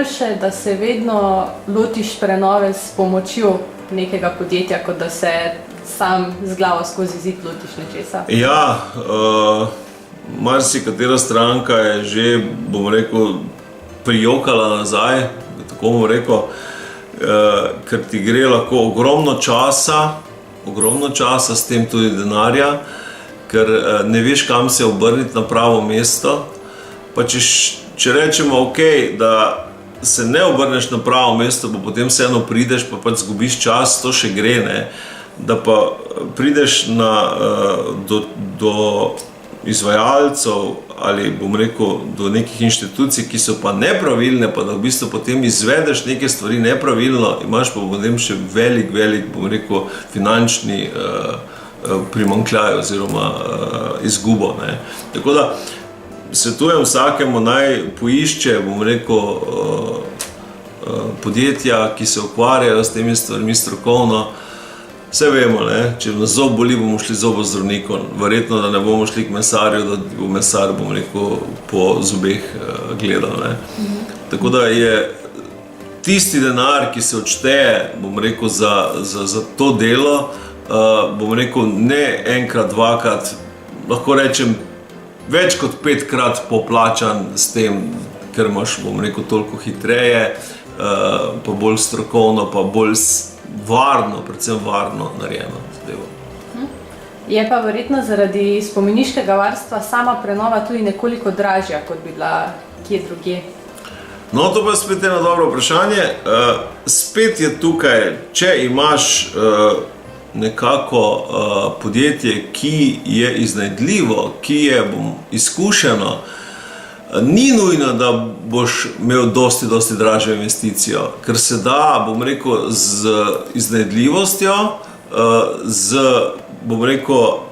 boljše, da se vedno lotiš prenove s pomočjo nekega podjetja, kot da se sam z glavo skozi zid lotiš nečesa? Ja, marsikatera stranka je že, bom rekel, prijokala nazaj, tako bom rekel, ker ti gre lahko ogromno časa, s tem tudi denarja, ker ne veš, kam se obrniti na pravo mesto. Pa če rečemo, ok, da se ne obrneš na pravo mesto, pa potem vseeno prideš, pa pač zgubiš čas, to še gre, ne? Da pa prideš do izvajalcev ali, bom rekel, do nekih inštitucij, ki so pa nepravilne, pa da v bistvu potem izvedeš neke stvari nepravilno, imaš pa potem še velik, bom rekel, finančni primanjkljaj oziroma izgubo, ne? Tako da svetujem vsakemu naj poišče, bom rekel, podjetja, ki se ukvarjajo s temi stvarmi strokovno. Vse vemo, ne? Če nas zob boli, bomo šli zobozdravnikom. Verjetno, da ne bomo šli k mesarju, da bo mesar, bom rekel, po zobeh gledal, ne? Tako da je tisti denar, ki se odšteje, bom rekel, za to delo, bom rekel, ne enkrat, dvakrat, lahko rečem, več kot 5-krat poplačan s tem, ker imaš, bom rekel, toliko hitreje, pa bolj strokovno, pa bolj varno, predvsem varno narejeno zadevo. Je pa verjetno zaradi spomeniškega varstva sama prenova tudi nekoliko dražja, kot bi bila kje drugje. No, to pa je spet eno dobro vprašanje. Spet je tukaj, če imaš nekako podjetje, ki je iznajdljivo, ki je izkušeno, ni nujno, da boš imel dosti dražjo investicijo, ker se da, bom rekel, z iznajdljivostjo, z, bom rekel,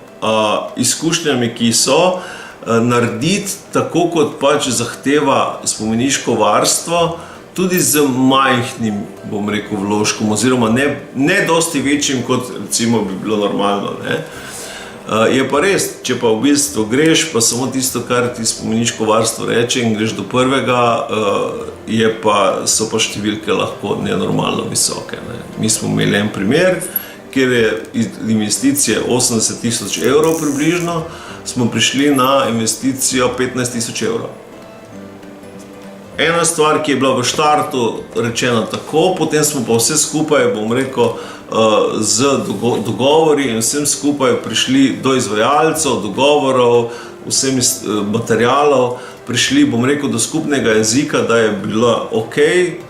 izkušnjami, ki so, narediti tako, kot pač zahteva spomeniško varstvo, tudi z majhnim, bom rekel, vložkom, oziroma ne dosti večjim, kot recimo bi bilo normalno, ne. Je pa res, če pa v bistvu greš, pa samo tisto, kar ti spomeniško varstvo reče in greš do prvega, so pa številke lahko nenormalno visoke, ne. Mi smo imeli en primer, kjer je investicije 80 000 evrov približno, smo prišli na investicijo 15 000 evrov. Ena stvar, ki je bila v štartu rečena tako, potem smo pa vse skupaj, bom rekel, z dogovori in vsem skupaj prišli do izvajalcev, dogovorov, vsem materialov, prišli, bom rekel, do skupnega jezika, da je bilo ok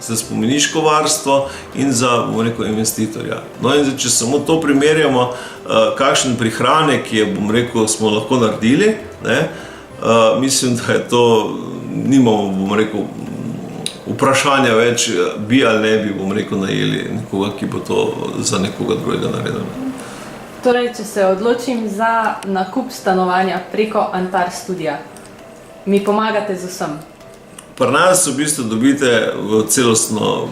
za spomeniško varstvo in za, bom rekel, investitorja. No in če samo to primerjamo, kakšen prihranek je, bom rekel, smo lahko naredili, ne, mislim, da je to, nimamo, bom rekel, vprašanja več, bi ali ne bi, bom rekel, najeli nekoga, ki bo to za nekoga drugega naredil. Torej, če se odločim za nakup stanovanja preko Antar Studia, mi pomagate z vsem? Pri nas v bistvu dobite celostno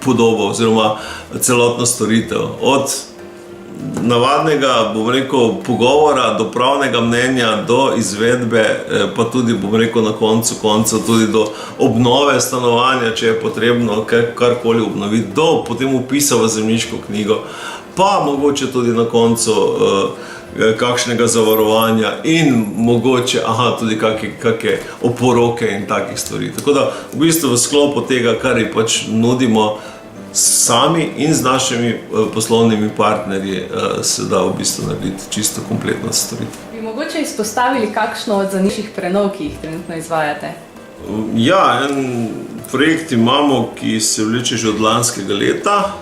podobo oziroma celotno storitev. Od navadnega, bom rekel, pogovora, do pravnega mnenja, do izvedbe, pa tudi, bom rekel, na koncu tudi do obnove stanovanja, če je potrebno karkoli obnoviti, do potem vpisa v zemljiško knjigo, pa mogoče tudi na koncu kakšnega zavarovanja in mogoče, tudi kakšne oporoke in takih stvari. Tako da v bistvu v sklopu tega, kar pač nudimo sami in z našimi poslovnimi partnerji, se da v bistvu narediti čisto kompletno storitev. Bi mogoče izpostavili kakšno od zanimivih prenov, ki jih trenutno izvajate? Ja, en projekt imamo, ki se vleče že od lanskega leta.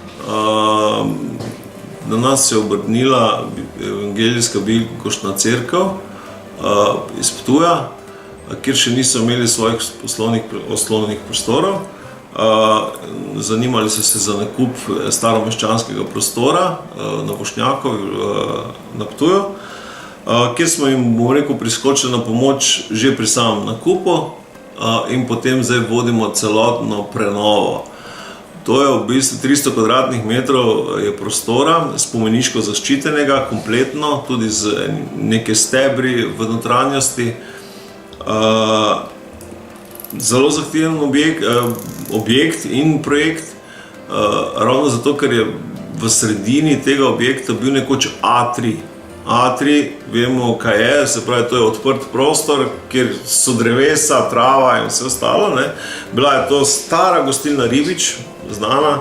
Na nas se je obrnila Evangelijska Bilkoštna cerkev iz Ptuja, kjer še niso imeli svojih poslovnih prostorov. Zanimali so se za nakup staromeščanskega prostora na Bošnjakovi na Ptuju, kjer smo jim, bom rekel, priskočili na pomoč že pri samem nakupu in potem zdaj vodimo celotno prenovo. To je v bistvu 300 kvadratnih metrov je prostora, spomeniško zaščitenega, kompletno, tudi z neke stebri v notranjosti. zelo zahteven objekt in projekt, ravno zato, ker je v sredini tega objekta bil nekoč A3. A3, vemo kaj je, se pravi, to je odprt prostor, kjer so drevesa, trava in vse ostalo, ne. Bila je to stara gostilna Ribič, znana,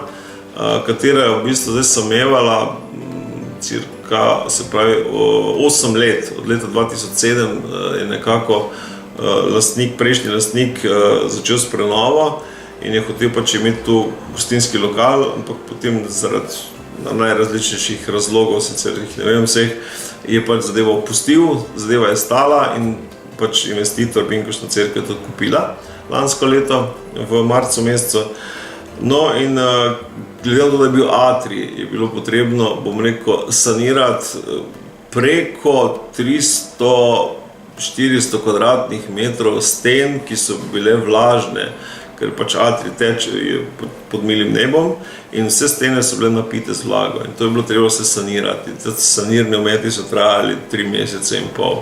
katera je v bistvu zdaj samevala cirka, se pravi, 8 let, od leta 2007 je nekako prejšnji lastnik začel s prenovo in je hotel pač imeti tu gostinski lokal, ampak potem zaradi najrazličnejših razlogov, sicer jih ne vem vseh, je pač zadevo opustil, zadeva je stala in pač investitor Binkoštna cerkev je to kupila lansko leto v marcu mesecu. No in glede na to, da je bil A3, je bilo potrebno, bom rekel, sanirati preko 300-400 kvadratnih metrov sten, ki so bile vlažne, ker pač A3 teče pod milim nebom in vse stene so bile napite z vlago in to je bilo treba se sanirati. Sanirni ometi so trajali 3 mesece in pol.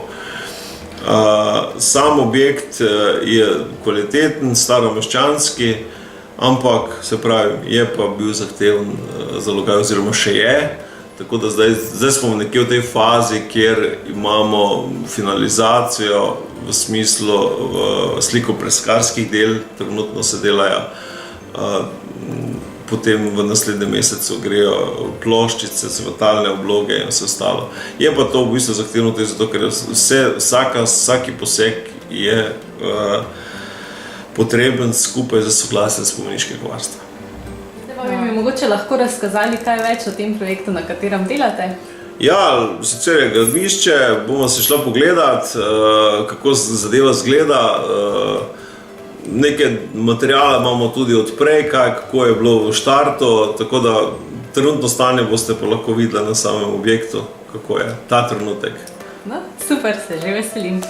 Sam objekt je kvaliteten, staromeščanski, ampak, se pravi, je pa bil zahteven zalogaj oziroma še je, tako da zdaj smo nekje v tej fazi, kjer imamo finalizacijo v smislu slikopreskarskih del, trenutno se delajo, potem v naslednjem mesecu grejo ploščice, svetalne obloge in vse ostalo. Je pa to v bistvu zahtevno tudi zato, ker vsaki poseg je potreben skupaj za soglasje spomeniškega varstva. Zdaj pa bi mi mogoče lahko razkazali kaj več o tem projektu, na katerem delate? Ja, sicer je gradbišče, bomo se šla pogledat, kako zadeva izgleda. Neke materijale imamo tudi od prej, kako je bilo v štartu, tako da trenutno stanje boste pa lahko videli na samem objektu, kako je ta trenutek. No, super, se že veselim.